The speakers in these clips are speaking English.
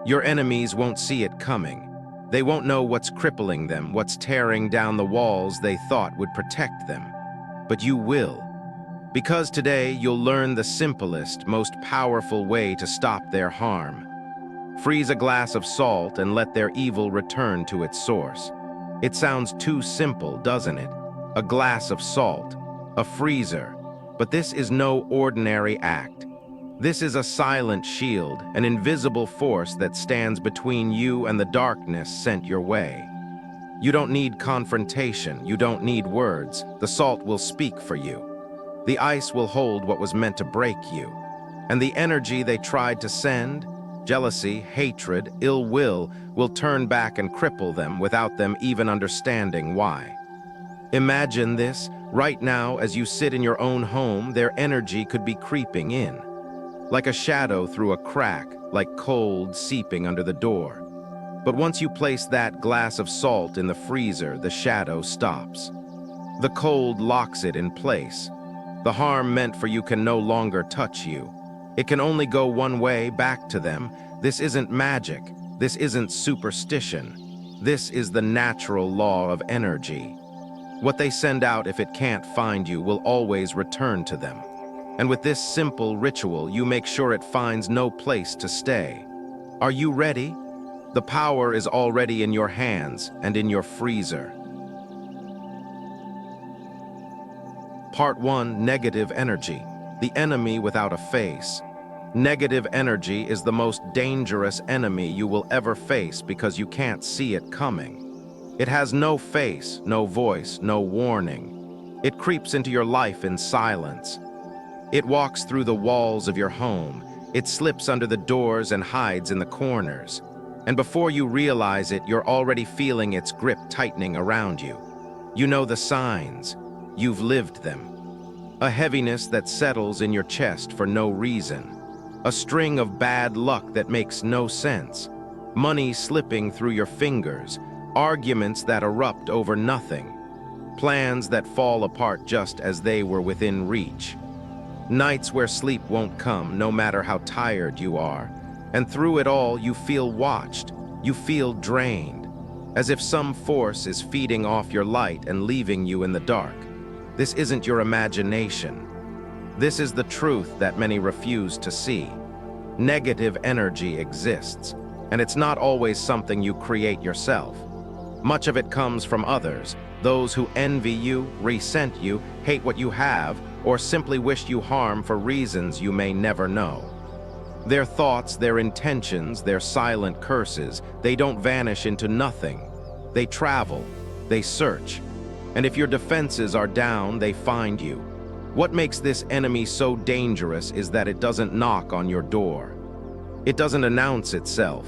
Your enemies won't see it coming. They won't know what's crippling them, what's tearing down the walls they thought would protect them. But you will. Because today you'll learn the simplest, most powerful way to stop their harm. Freeze a glass of salt and let their evil return to its source. It sounds too simple, doesn't it? A glass of salt, a freezer. But this is no ordinary act. This is a silent shield, an invisible force that stands between you and the darkness sent your way. You don't need confrontation, you don't need words. The salt will speak for you. The ice will hold what was meant to break you. And the energy they tried to send, jealousy, hatred, ill will turn back and cripple them without them even understanding why. Imagine this, right now as you sit in your own home, their energy could be creeping in. Like a shadow through a crack, like cold seeping under the door. But once you place that glass of salt in the freezer, the shadow stops. The cold locks it in place. The harm meant for you can no longer touch you. It can only go one way, back to them. This isn't magic. This isn't superstition. This is the natural law of energy. What they send out if it can't find you will always return to them. And with this simple ritual, you make sure it finds no place to stay. Are you ready? The power is already in your hands and in your freezer. Part 1, Negative Energy, the enemy without a face. Negative energy is the most dangerous enemy you will ever face because you can't see it coming. It has no face, no voice, no warning. It creeps into your life in silence. It walks through the walls of your home. It slips under the doors and hides in the corners. And before you realize it, you're already feeling its grip tightening around you. You know the signs. You've lived them. A heaviness that settles in your chest for no reason. A string of bad luck that makes no sense. Money slipping through your fingers. Arguments that erupt over nothing. Plans that fall apart just as they were within reach. Nights where sleep won't come, no matter how tired you are. And through it all, you feel watched. You feel drained. As if some force is feeding off your light and leaving you in the dark. This isn't your imagination. This is the truth that many refuse to see. Negative energy exists, and it's not always something you create yourself. Much of it comes from others, those who envy you, resent you, hate what you have, or simply wish you harm for reasons you may never know. Their thoughts, their intentions, their silent curses, they don't vanish into nothing. They travel, they search. And if your defenses are down, they find you. What makes this enemy so dangerous is that it doesn't knock on your door. It doesn't announce itself.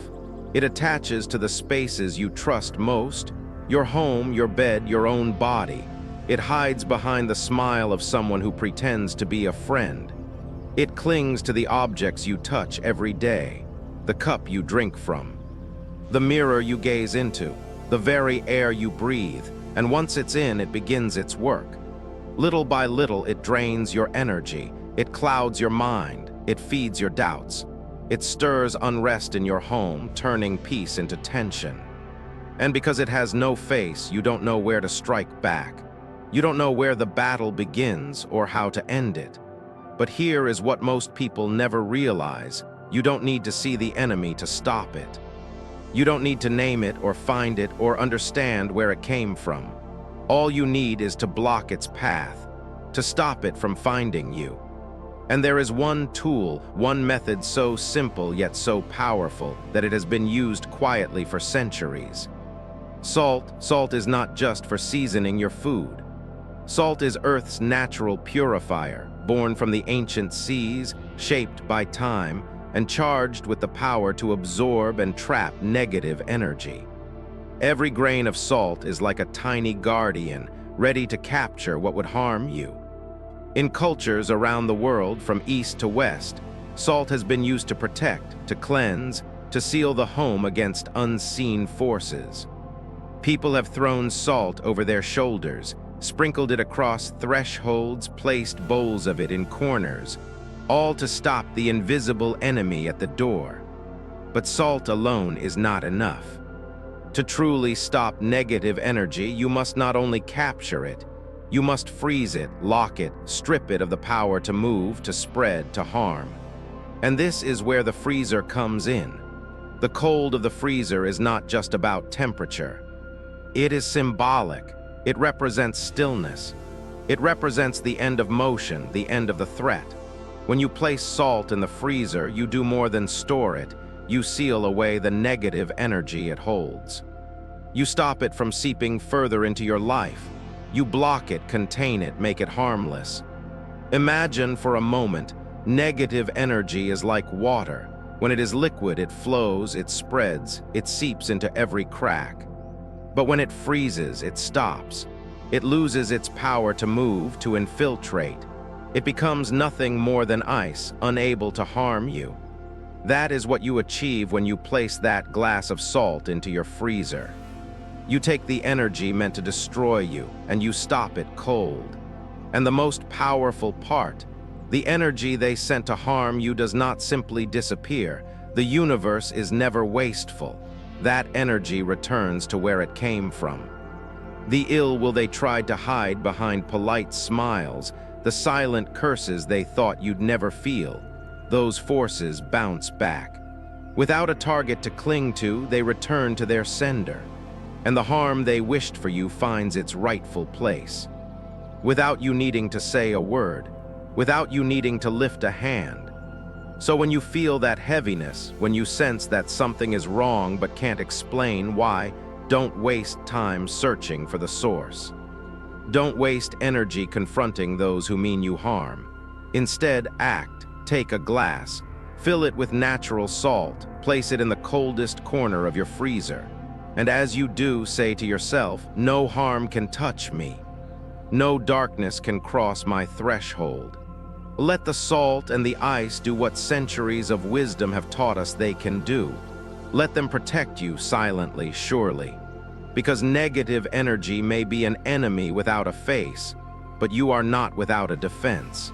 It attaches to the spaces you trust most, your home, your bed, your own body. It hides behind the smile of someone who pretends to be a friend. It clings to the objects you touch every day, the cup you drink from, the mirror you gaze into, the very air you breathe. And once it's in, it begins its work. Little by little, it drains your energy. It clouds your mind. It feeds your doubts. It stirs unrest in your home, turning peace into tension. And because it has no face, you don't know where to strike back. You don't know where the battle begins or how to end it. But here is what most people never realize. You don't need to see the enemy to stop it. You don't need to name it or find it or understand where it came from. All you need is to block its path, to stop it from finding you. And there is one tool, one method so simple yet so powerful that it has been used quietly for centuries. Salt. Salt is not just for seasoning your food. Salt is Earth's natural purifier, born from the ancient seas, shaped by time, and charged with the power to absorb and trap negative energy. Every grain of salt is like a tiny guardian, ready to capture what would harm you. In cultures around the world, from east to west, salt has been used to protect, to cleanse, to seal the home against unseen forces. People have thrown salt over their shoulders, sprinkled it across thresholds, placed bowls of it in corners, all to stop the invisible enemy at the door. But salt alone is not enough. To truly stop negative energy, you must not only capture it, you must freeze it, lock it, strip it of the power to move, to spread, to harm. And this is where the freezer comes in. The cold of the freezer is not just about temperature. It is symbolic. It represents stillness. It represents the end of motion, the end of the threat. When you place salt in the freezer, you do more than store it. You seal away the negative energy it holds. You stop it from seeping further into your life. You block it, contain it, make it harmless. Imagine for a moment, negative energy is like water. When it is liquid, it flows, it spreads, it seeps into every crack. But when it freezes, it stops. It loses its power to move, to infiltrate. It becomes nothing more than ice, unable to harm you. That is what you achieve when you place that glass of salt into your freezer. You take the energy meant to destroy you, and you stop it cold. And the most powerful part, the energy they sent to harm you does not simply disappear. The universe is never wasteful. That energy returns to where it came from. The ill will they tried to hide behind polite smiles, the silent curses they thought you'd never feel. Those forces bounce back. Without a target to cling to, they return to their sender. And the harm they wished for you finds its rightful place. Without you needing to say a word, without you needing to lift a hand. So when you feel that heaviness, when you sense that something is wrong but can't explain why, don't waste time searching for the source. Don't waste energy confronting those who mean you harm. Instead, act. Take a glass, fill it with natural salt, place it in the coldest corner of your freezer. And as you do, say to yourself, no harm can touch me. No darkness can cross my threshold. Let the salt and the ice do what centuries of wisdom have taught us they can do. Let them protect you silently, surely. Because negative energy may be an enemy without a face, but you are not without a defense.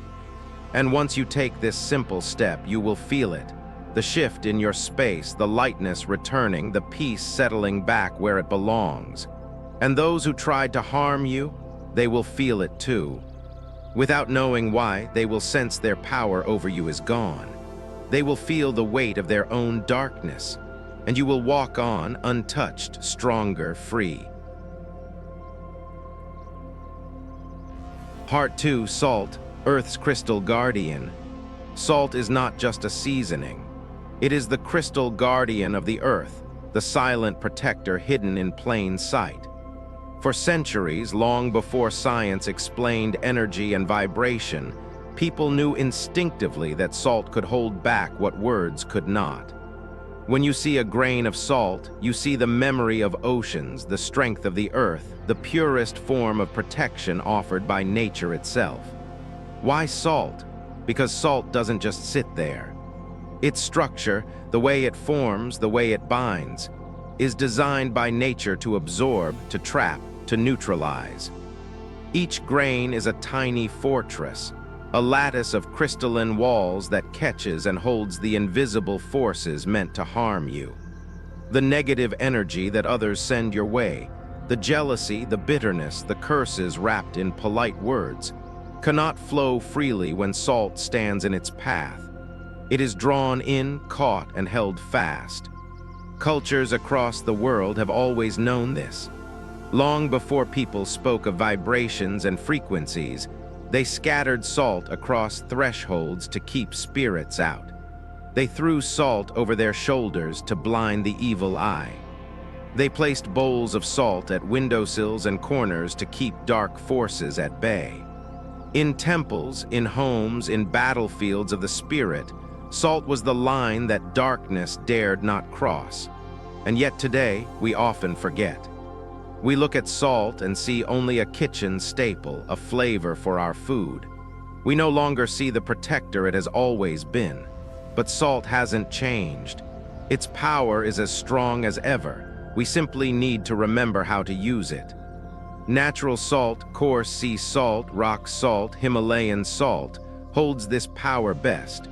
And once you take this simple step, you will feel it. The shift in your space, the lightness returning, the peace settling back where it belongs. And those who tried to harm you, they will feel it too. Without knowing why, they will sense their power over you is gone. They will feel the weight of their own darkness, and you will walk on untouched, stronger, free. Part 2, Salt, Earth's crystal guardian. Salt is not just a seasoning. It is the crystal guardian of the earth, the silent protector hidden in plain sight. For centuries, long before science explained energy and vibration, people knew instinctively that salt could hold back what words could not. When you see a grain of salt, you see the memory of oceans, the strength of the earth, the purest form of protection offered by nature itself. Why salt? Because salt doesn't just sit there. Its structure, the way it forms, the way it binds, is designed by nature to absorb, to trap, to neutralize. Each grain is a tiny fortress, a lattice of crystalline walls that catches and holds the invisible forces meant to harm you. The negative energy that others send your way, the jealousy, the bitterness, the curses wrapped in polite words, cannot flow freely when salt stands in its path. It is drawn in, caught, and held fast. Cultures across the world have always known this. Long before people spoke of vibrations and frequencies, they scattered salt across thresholds to keep spirits out. They threw salt over their shoulders to blind the evil eye. They placed bowls of salt at windowsills and corners to keep dark forces at bay. In temples, in homes, in battlefields of the spirit, salt was the line that darkness dared not cross. And yet today, we often forget. We look at salt and see only a kitchen staple, a flavor for our food. We no longer see the protector it has always been. But salt hasn't changed. Its power is as strong as ever. We simply need to remember how to use it. Natural salt, coarse sea salt, rock salt, Himalayan salt, holds this power best.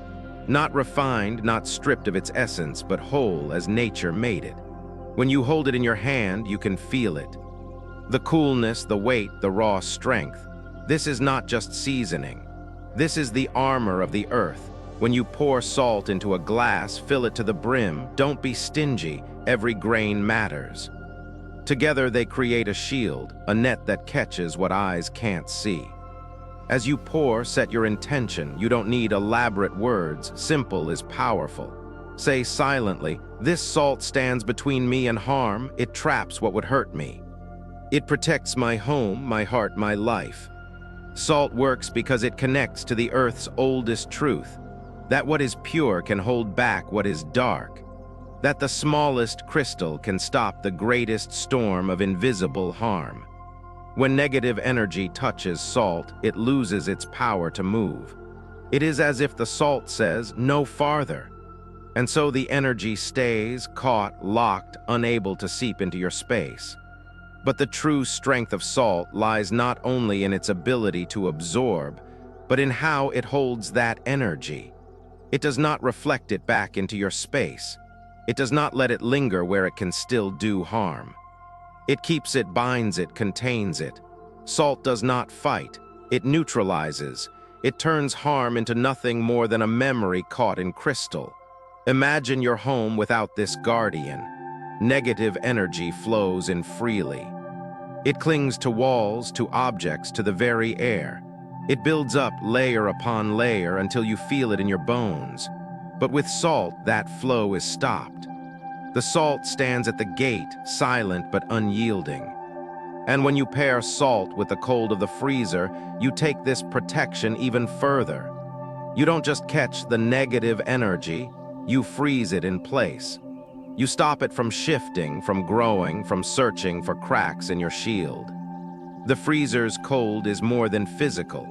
Not refined, not stripped of its essence, but whole as nature made it. When you hold it in your hand, you can feel it. The coolness, the weight, the raw strength. This is not just seasoning. This is the armor of the earth. When you pour salt into a glass, fill it to the brim. Don't be stingy. Every grain matters. Together they create a shield, a net that catches what eyes can't see. As you pour, set your intention. You don't need elaborate words. Simple is powerful. Say silently, "This salt stands between me and harm. It traps what would hurt me. It protects my home, my heart, my life." Salt works because it connects to the earth's oldest truth, that what is pure can hold back what is dark, that the smallest crystal can stop the greatest storm of invisible harm. When negative energy touches salt, it loses its power to move. It is as if the salt says, "No farther." And so the energy stays, caught, locked, unable to seep into your space. But the true strength of salt lies not only in its ability to absorb, but in how it holds that energy. It does not reflect it back into your space. It does not let it linger where it can still do harm. It keeps it, binds it, contains it. Salt does not fight. It neutralizes. It turns harm into nothing more than a memory caught in crystal. Imagine your home without this guardian. Negative energy flows in freely. It clings to walls, to objects, to the very air. It builds up layer upon layer until you feel it in your bones. But with salt, that flow is stopped. The salt stands at the gate, silent but unyielding. And when you pair salt with the cold of the freezer, you take this protection even further. You don't just catch the negative energy, you freeze it in place. You stop it from shifting, from growing, from searching for cracks in your shield. The freezer's cold is more than physical.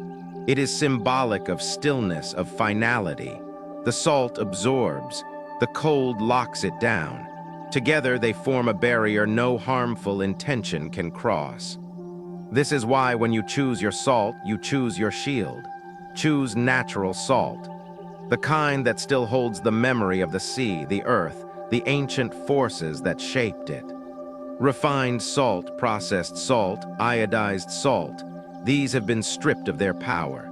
It is symbolic of stillness, of finality. The salt absorbs, the cold locks it down. Together they form a barrier no harmful intention can cross. This is why when you choose your salt, you choose your shield. Choose natural salt. The kind that still holds the memory of the sea, the earth, the ancient forces that shaped it. Refined salt, processed salt, iodized salt, these have been stripped of their power.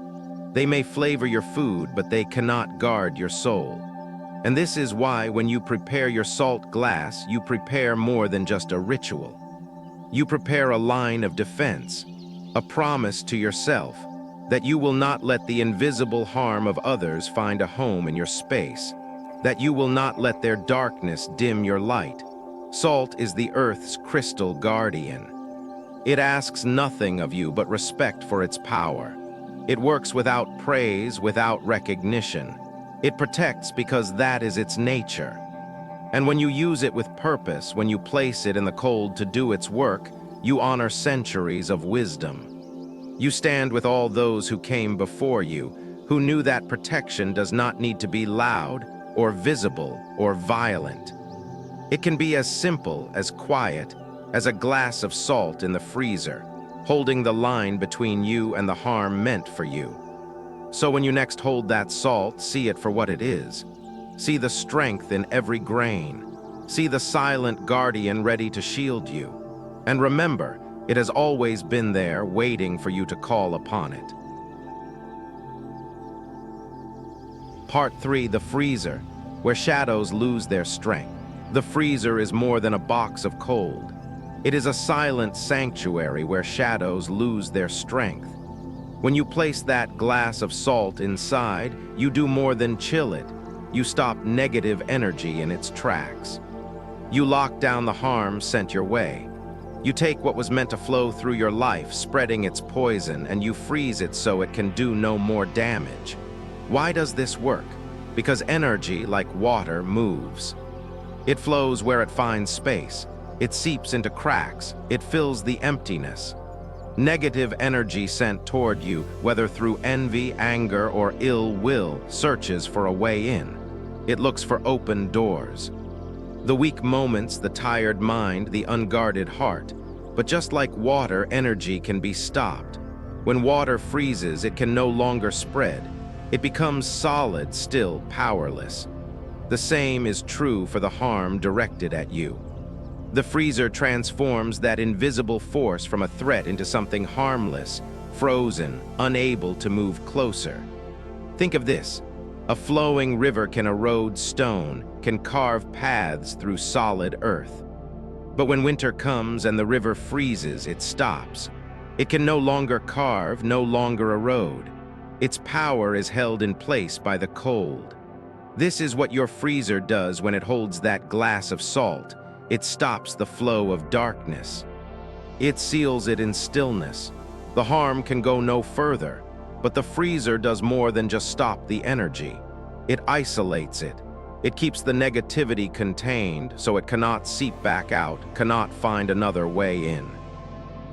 They may flavor your food, but they cannot guard your soul. And this is why when you prepare your salt glass, you prepare more than just a ritual. You prepare a line of defense, a promise to yourself that you will not let the invisible harm of others find a home in your space, that you will not let their darkness dim your light. Salt is the earth's crystal guardian. It asks nothing of you but respect for its power. It works without praise, without recognition. It protects because that is its nature. And when you use it with purpose, when you place it in the cold to do its work, you honor centuries of wisdom. You stand with all those who came before you, who knew that protection does not need to be loud or visible or violent. It can be as simple, as quiet, as a glass of salt in the freezer, holding the line between you and the harm meant for you. So when you next hold that salt, see it for what it is. See the strength in every grain. See the silent guardian ready to shield you. And remember, it has always been there, waiting for you to call upon it. Part 3, the freezer, where shadows lose their strength. The freezer is more than a box of cold. It is a silent sanctuary where shadows lose their strength. When you place that glass of salt inside, you do more than chill it. You stop negative energy in its tracks. You lock down the harm sent your way. You take what was meant to flow through your life, spreading its poison, and you freeze it so it can do no more damage. Why does this work? Because energy, like water, moves. It flows where it finds space. It seeps into cracks. It fills the emptiness. Negative energy sent toward you, whether through envy, anger, or ill will, searches for a way in. It looks for open doors. The weak moments, the tired mind, the unguarded heart. But just like water, energy can be stopped. When water freezes, it can no longer spread. It becomes solid, still powerless. The same is true for the harm directed at you. The freezer transforms that invisible force from a threat into something harmless, frozen, unable to move closer. Think of this. A flowing river can erode stone, can carve paths through solid earth. But when winter comes and the river freezes, it stops. It can no longer carve, no longer erode. Its power is held in place by the cold. This is what your freezer does when it holds that glass of salt. It stops the flow of darkness. It seals it in stillness. The harm can go no further, but the freezer does more than just stop the energy. It isolates it. It keeps the negativity contained so it cannot seep back out, cannot find another way in.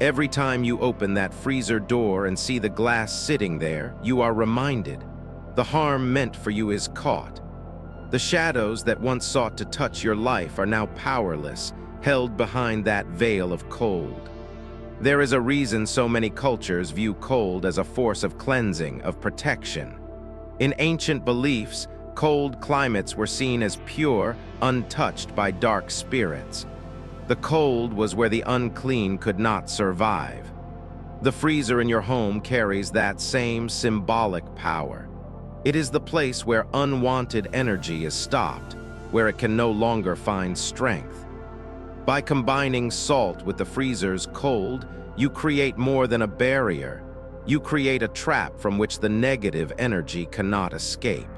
Every time you open that freezer door and see the glass sitting there, you are reminded. The harm meant for you is caught. The shadows that once sought to touch your life are now powerless, held behind that veil of cold. There is a reason so many cultures view cold as a force of cleansing, of protection. In ancient beliefs, cold climates were seen as pure, untouched by dark spirits. The cold was where the unclean could not survive. The freezer in your home carries that same symbolic power. It is the place where unwanted energy is stopped, where it can no longer find strength. By combining salt with the freezer's cold, you create more than a barrier. You create a trap from which the negative energy cannot escape.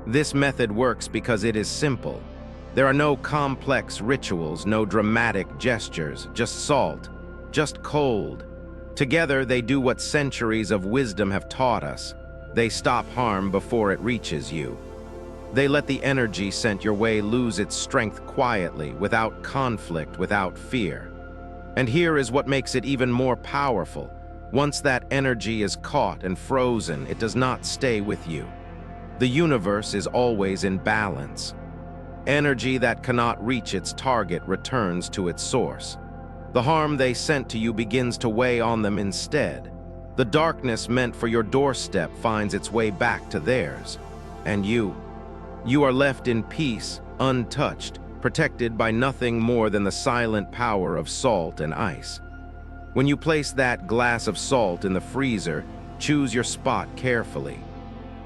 This method works because it is simple. There are no complex rituals, no dramatic gestures, just salt, just cold. Together they do what centuries of wisdom have taught us. They stop harm before it reaches you. They let the energy sent your way lose its strength quietly, without conflict, without fear. And here is what makes it even more powerful. Once that energy is caught and frozen, it does not stay with you. The universe is always in balance. Energy that cannot reach its target returns to its source. The harm they sent to you begins to weigh on them instead. The darkness meant for your doorstep finds its way back to theirs. And you are left in peace, untouched, protected by nothing more than the silent power of salt and ice. When you place that glass of salt in the freezer, choose your spot carefully.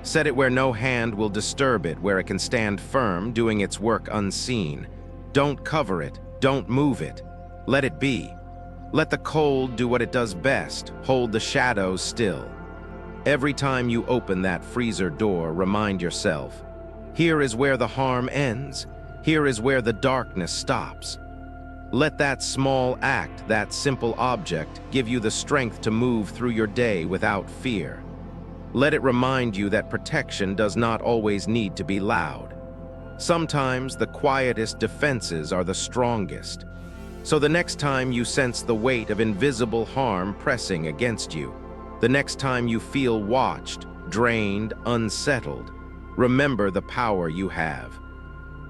Set it where no hand will disturb it, where it can stand firm, doing its work unseen. Don't cover it, don't move it. Let it be. Let the cold do what it does best, hold the shadows still. Every time you open that freezer door, remind yourself, here is where the harm ends. Here is where the darkness stops. Let that small act, that simple object, give you the strength to move through your day without fear. Let it remind you that protection does not always need to be loud. Sometimes the quietest defenses are the strongest. So the next time you sense the weight of invisible harm pressing against you, the next time you feel watched, drained, unsettled, remember the power you have.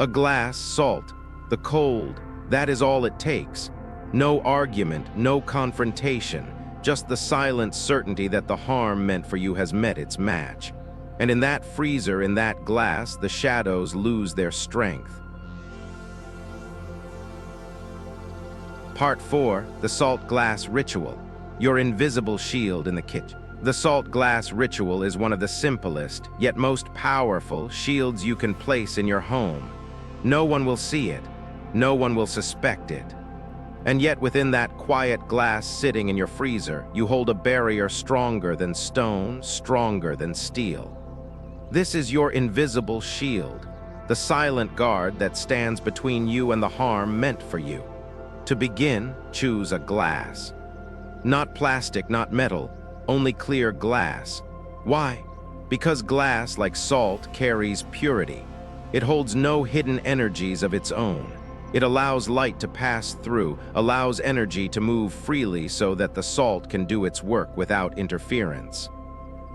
A glass, salt, the cold, that is all it takes. No argument, no confrontation, just the silent certainty that the harm meant for you has met its match. And in that freezer, in that glass, the shadows lose their strength. Part 4, the salt glass ritual, your invisible shield in the kitchen. The salt glass ritual is one of the simplest, yet most powerful shields you can place in your home. No one will see it. No one will suspect it. And yet within that quiet glass sitting in your freezer, you hold a barrier stronger than stone, stronger than steel. This is your invisible shield, the silent guard that stands between you and the harm meant for you. To begin, choose a glass. Not plastic, not metal, only clear glass. Why? Because glass, like salt, carries purity. It holds no hidden energies of its own. It allows light to pass through, allows energy to move freely so that the salt can do its work without interference.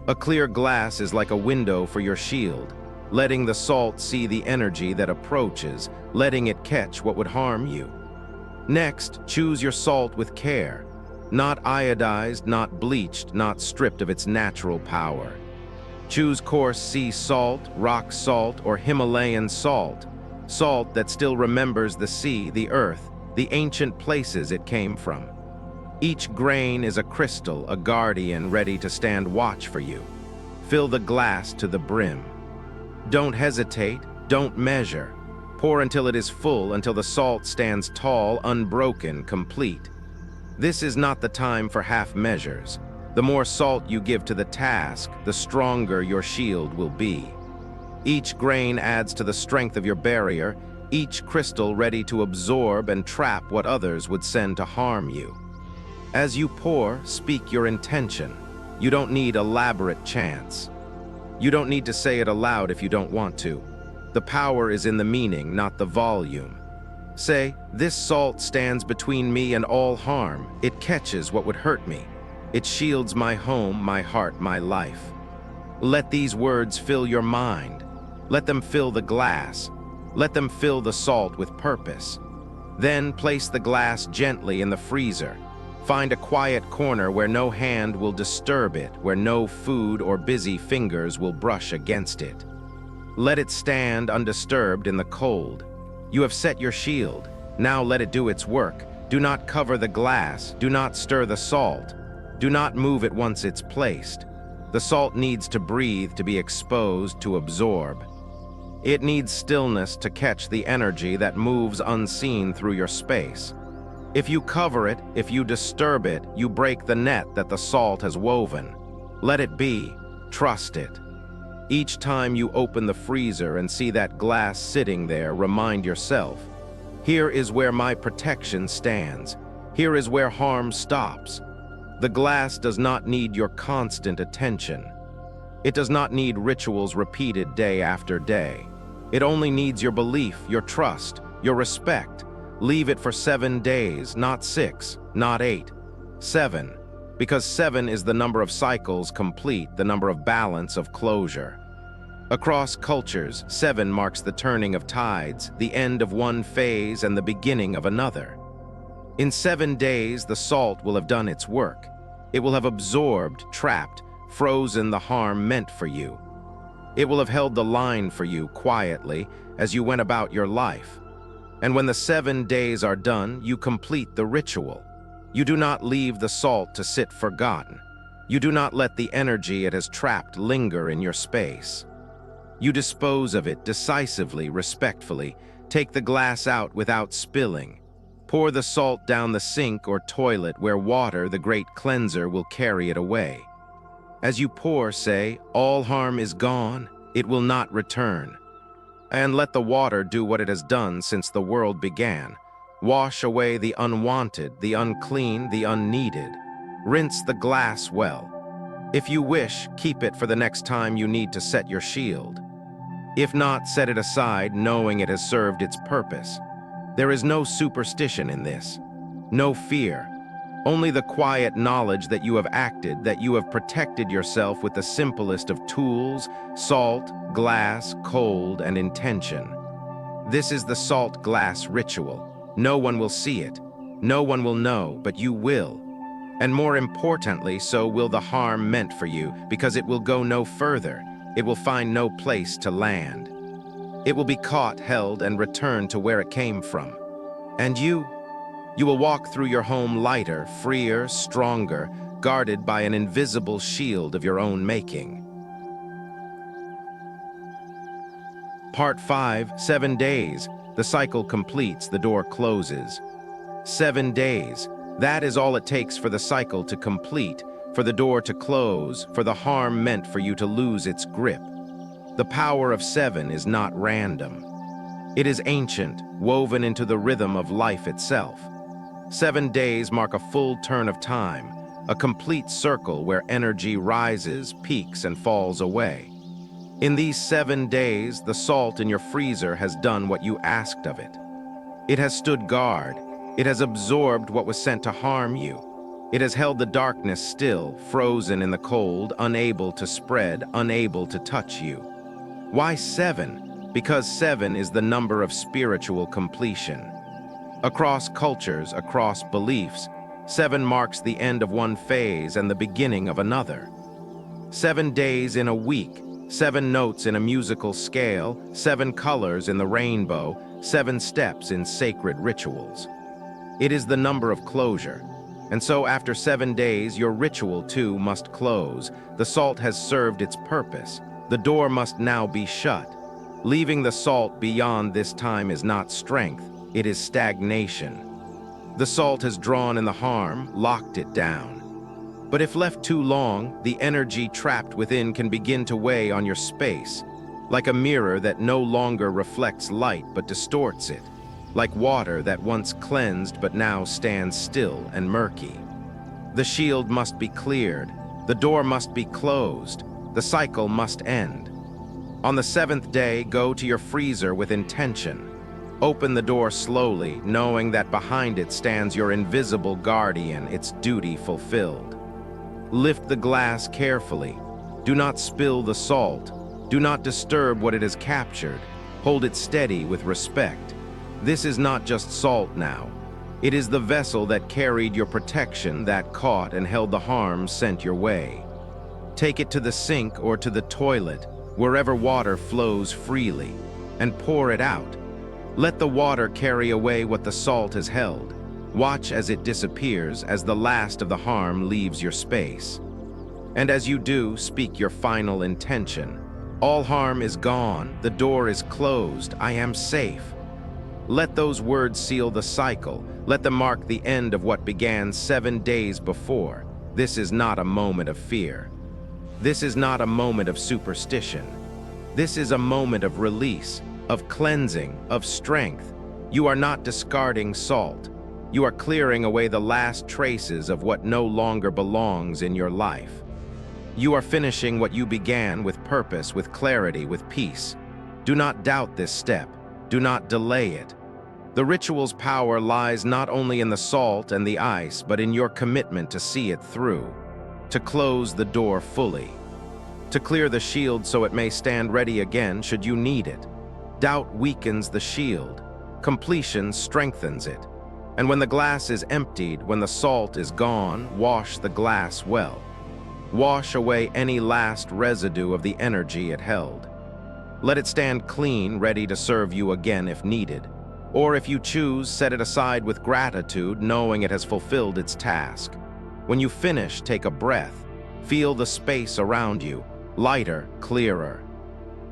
A clear glass is like a window for your shield, letting the salt see the energy that approaches, letting it catch what would harm you. Next, choose your salt with care. Not iodized, not bleached, not stripped of its natural power. Choose coarse sea salt, rock salt, or Himalayan salt. Salt that still remembers the sea, the earth, the ancient places it came from. Each grain is a crystal, a guardian ready to stand watch for you. Fill the glass to the brim. Don't hesitate, don't measure. Pour until it is full, until the salt stands tall, unbroken, complete. This is not the time for half measures. The more salt you give to the task, the stronger your shield will be. Each grain adds to the strength of your barrier, each crystal ready to absorb and trap what others would send to harm you. As you pour, speak your intention. You don't need elaborate chants. You don't need to say it aloud if you don't want to. The power is in the meaning, not the volume. Say, "This salt stands between me and all harm. It catches what would hurt me. It shields my home, my heart, my life." Let these words fill your mind. Let them fill the glass. Let them fill the salt with purpose. Then place the glass gently in the freezer. Find a quiet corner where no hand will disturb it, where no food or busy fingers will brush against it. Let it stand undisturbed in the cold. You have set your shield. Now let it do its work. Do not cover the glass. Do not stir the salt. Do not move it once it's placed. The salt needs to breathe, to be exposed, to absorb. It needs stillness to catch the energy that moves unseen through your space. If you cover it, if you disturb it, you break the net that the salt has woven. Let it be. Trust it. Each time you open the freezer and see that glass sitting there, remind yourself, here is where my protection stands. Here is where harm stops. The glass does not need your constant attention. It does not need rituals repeated day after day. It only needs your belief, your trust, your respect. Leave it for 7 days, not 6, not 8, 7. Because 7 is the number of cycles complete, the number of balance, of closure. Across cultures, 7 marks the turning of tides, the end of one phase and the beginning of another. In 7 days, the salt will have done its work. It will have absorbed, trapped, frozen the harm meant for you. It will have held the line for you quietly as you went about your life. And when the 7 days are done, you complete the ritual. You do not leave the salt to sit forgotten. You do not let the energy it has trapped linger in your space. You dispose of it decisively, respectfully. Take the glass out without spilling. Pour the salt down the sink or toilet where water, the great cleanser, will carry it away. As you pour, say, all harm is gone. It will not return. And let the water do what it has done since the world began. Wash away the unwanted, the unclean, the unneeded. Rinse the glass well. If you wish, keep it for the next time you need to set your shield. If not, set it aside, knowing it has served its purpose. There is no superstition in this, no fear, only the quiet knowledge that you have acted, that you have protected yourself with the simplest of tools, salt, glass, cold, and intention. This is the salt glass ritual. No one will see it. No one will know, but you will. And more importantly, so will the harm meant for you, because it will go no further. It will find no place to land. It will be caught, held, and returned to where it came from. And you will walk through your home lighter, freer, stronger, guarded by an invisible shield of your own making. Part 5, 7 days. The cycle completes, the door closes. 7 days. That is all it takes for the cycle to complete, for the door to close, for the harm meant for you to lose its grip. The power of 7 is not random. It is ancient, woven into the rhythm of life itself. 7 days mark a full turn of time, a complete circle where energy rises, peaks, and falls away. In these 7 days, the salt in your freezer has done what you asked of it. It has stood guard. It has absorbed what was sent to harm you. It has held the darkness still, frozen in the cold, unable to spread, unable to touch you. Why 7? Because 7 is the number of spiritual completion. Across cultures, across beliefs, 7 marks the end of one phase and the beginning of another. 7 days in a week, 7 notes in a musical scale, 7 colors in the rainbow, 7 steps in sacred rituals. It is the number of closure. And so after 7 days, your ritual too must close. The salt has served its purpose. The door must now be shut. Leaving the salt beyond this time is not strength, it is stagnation. The salt has drawn in the harm, locked it down. But if left too long, the energy trapped within can begin to weigh on your space, like a mirror that no longer reflects light but distorts it, like water that once cleansed but now stands still and murky. The shield must be cleared, the door must be closed, the cycle must end. On the 7th day, go to your freezer with intention. Open the door slowly, knowing that behind it stands your invisible guardian, its duty fulfilled. Lift the glass carefully. Do not spill the salt. Do not disturb what it has captured. Hold it steady with respect. This is not just salt now. It is the vessel that carried your protection, that caught and held the harm sent your way. Take it to the sink or to the toilet, wherever water flows freely, and pour it out. Let the water carry away what the salt has held. Watch as it disappears, as the last of the harm leaves your space. And as you do, speak your final intention. All harm is gone, the door is closed, I am safe. Let those words seal the cycle. Let them mark the end of what began 7 days before. This is not a moment of fear. This is not a moment of superstition. This is a moment of release, of cleansing, of strength. You are not discarding salt. You are clearing away the last traces of what no longer belongs in your life. You are finishing what you began with purpose, with clarity, with peace. Do not doubt this step. Do not delay it. The ritual's power lies not only in the salt and the ice, but in your commitment to see it through, to close the door fully, to clear the shield so it may stand ready again should you need it. Doubt weakens the shield. Completion strengthens it. And when the glass is emptied, when the salt is gone, wash the glass well. Wash away any last residue of the energy it held. Let it stand clean, ready to serve you again if needed. Or if you choose, set it aside with gratitude, knowing it has fulfilled its task. When you finish, take a breath. Feel the space around you, lighter, clearer.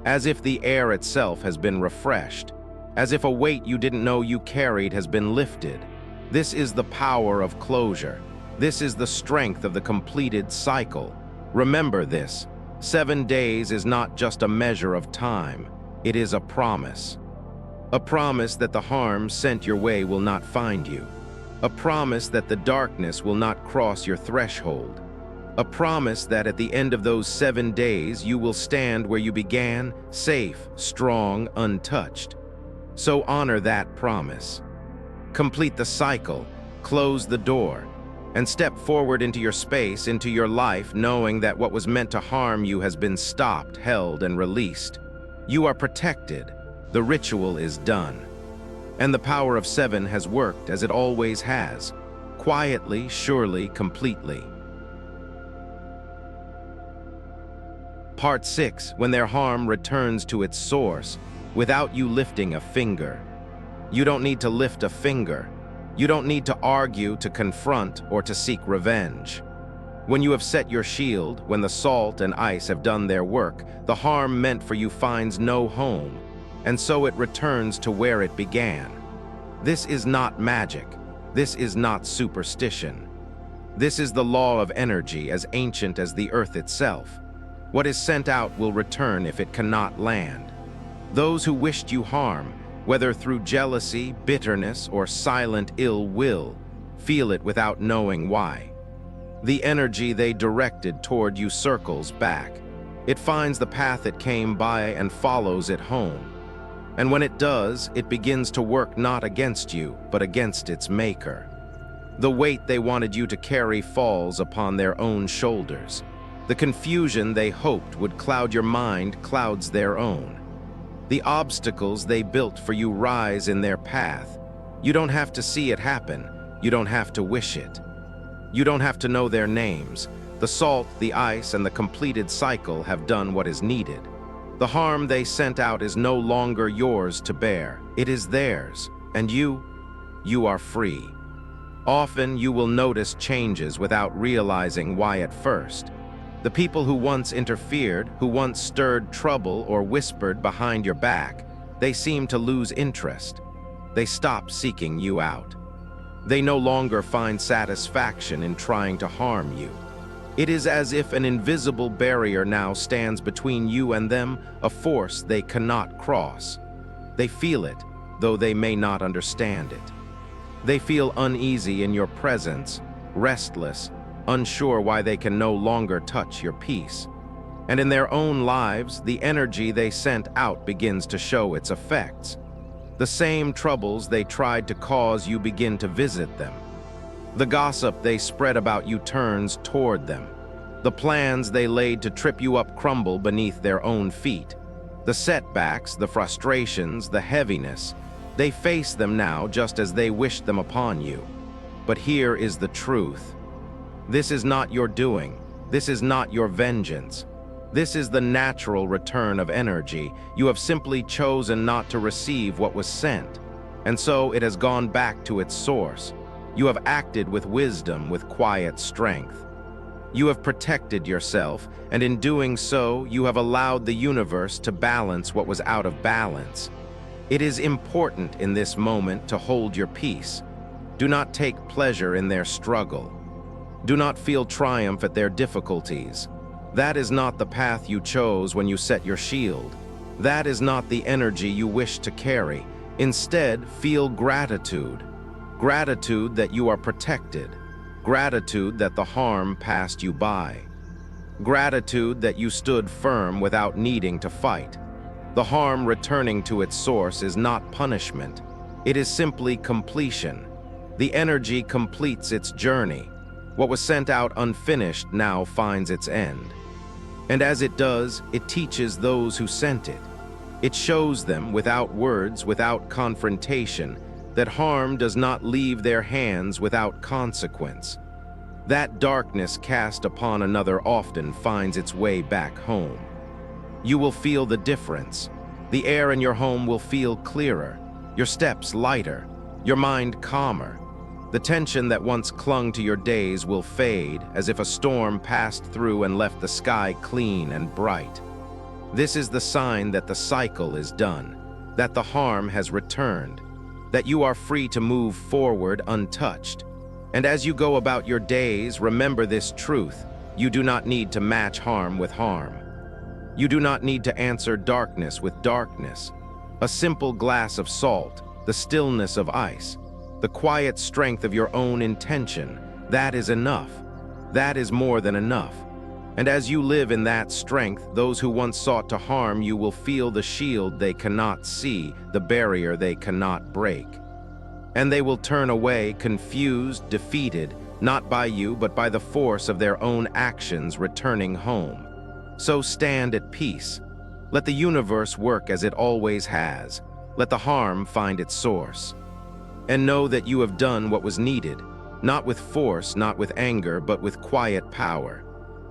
As if the air itself has been refreshed. As if a weight you didn't know you carried has been lifted. This is the power of closure. This is the strength of the completed cycle. Remember this. 7 days is not just a measure of time. It is a promise. A promise that the harm sent your way will not find you. A promise that the darkness will not cross your threshold. A promise that at the end of those 7 days you will stand where you began, safe, strong, untouched. So honor that promise. Complete the cycle, close the door, and step forward into your space, into your life, knowing that what was meant to harm you has been stopped, held, and released. You are protected. The ritual is done. And the power of 7 has worked as it always has, quietly, surely, completely. Part 6, when their harm returns to its source, without you lifting a finger. You don't need to lift a finger. You don't need to argue, to confront, or to seek revenge. When you have set your shield, when the salt and ice have done their work, the harm meant for you finds no home, and so it returns to where it began. This is not magic. This is not superstition. This is the law of energy, as ancient as the earth itself. What is sent out will return if it cannot land. Those who wished you harm, whether through jealousy, bitterness, or silent ill will, feel it without knowing why. The energy they directed toward you circles back. It finds the path it came by and follows it home. And when it does, it begins to work not against you, but against its maker. The weight they wanted you to carry falls upon their own shoulders. The confusion they hoped would cloud your mind clouds their own. The obstacles they built for you rise in their path. You don't have to see it happen. You don't have to wish it. You don't have to know their names. The salt, the ice, and the completed cycle have done what is needed. The harm they sent out is no longer yours to bear. It is theirs, and you are free. Often you will notice changes without realizing why at first. The people who once interfered, who once stirred trouble or whispered behind your back, they seem to lose interest. They stop seeking you out. They no longer find satisfaction in trying to harm you. It is as if an invisible barrier now stands between you and them, a force they cannot cross. They feel it, though they may not understand it. They feel uneasy in your presence, restless, unsure why they can no longer touch your peace. And in their own lives, the energy they sent out begins to show its effects. The same troubles they tried to cause you begin to visit them. The gossip they spread about you turns toward them. The plans they laid to trip you up crumble beneath their own feet. The setbacks, the frustrations, the heaviness, they face them now just as they wished them upon you. But here is the truth. This is not your doing. This is not your vengeance. This is the natural return of energy. You have simply chosen not to receive what was sent, and so it has gone back to its source. You have acted with wisdom, with quiet strength. You have protected yourself, and in doing so, you have allowed the universe to balance what was out of balance. It is important in this moment to hold your peace. Do not take pleasure in their struggle. Do not feel triumph at their difficulties. That is not the path you chose when you set your shield. That is not the energy you wish to carry. Instead, feel gratitude. Gratitude that you are protected. Gratitude that the harm passed you by. Gratitude that you stood firm without needing to fight. The harm returning to its source is not punishment. It is simply completion. The energy completes its journey. What was sent out unfinished now finds its end. And as it does, it teaches those who sent it. It shows them, without words, without confrontation, that harm does not leave their hands without consequence. That darkness cast upon another often finds its way back home. You will feel the difference. The air in your home will feel clearer, your steps lighter, your mind calmer. The tension that once clung to your days will fade, as if a storm passed through and left the sky clean and bright. This is the sign that the cycle is done, that the harm has returned, that you are free to move forward untouched. And as you go about your days, remember this truth: you do not need to match harm with harm. You do not need to answer darkness with darkness. A simple glass of salt, the stillness of ice, the quiet strength of your own intention, that is enough. That is more than enough. And as you live in that strength, those who once sought to harm you will feel the shield they cannot see, the barrier they cannot break. And they will turn away, confused, defeated, not by you, but by the force of their own actions returning home. So stand at peace. Let the universe work as it always has. Let the harm find its source. And know that you have done what was needed, not with force, not with anger, but with quiet power.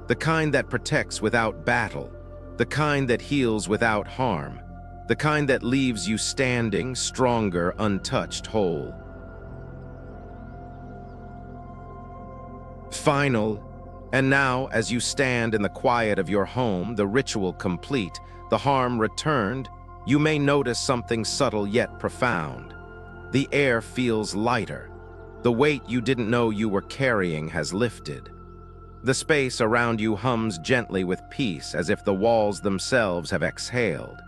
The kind that protects without battle, the kind that heals without harm, the kind that leaves you standing, stronger, untouched, whole. Final. And now, as you stand in the quiet of your home, the ritual complete, the harm returned, you may notice something subtle yet profound. The air feels lighter. The weight you didn't know you were carrying has lifted. The space around you hums gently with peace, as if the walls themselves have exhaled.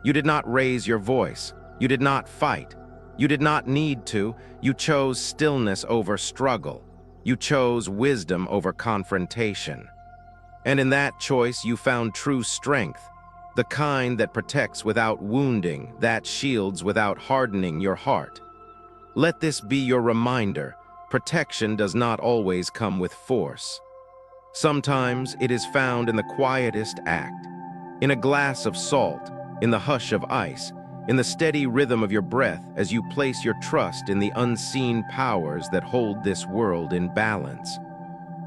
You did not raise your voice. You did not fight. You did not need to. You chose stillness over struggle. You chose wisdom over confrontation. And in that choice, you found true strength, the kind that protects without wounding, that shields without hardening your heart. Let this be your reminder: protection does not always come with force. Sometimes it is found in the quietest act, in a glass of salt, in the hush of ice, in the steady rhythm of your breath as you place your trust in the unseen powers that hold this world in balance.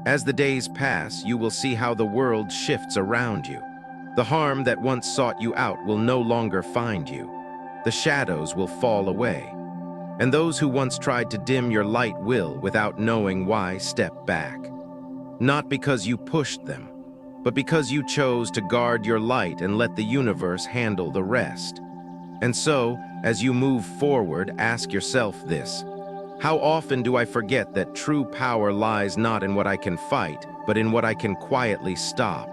As the days pass, you will see how the world shifts around you. The harm that once sought you out will no longer find you. The shadows will fall away. And those who once tried to dim your light will, without knowing why, step back. Not because you pushed them, but because you chose to guard your light and let the universe handle the rest. And so, as you move forward, ask yourself this: how often do I forget that true power lies not in what I can fight, but in what I can quietly stop?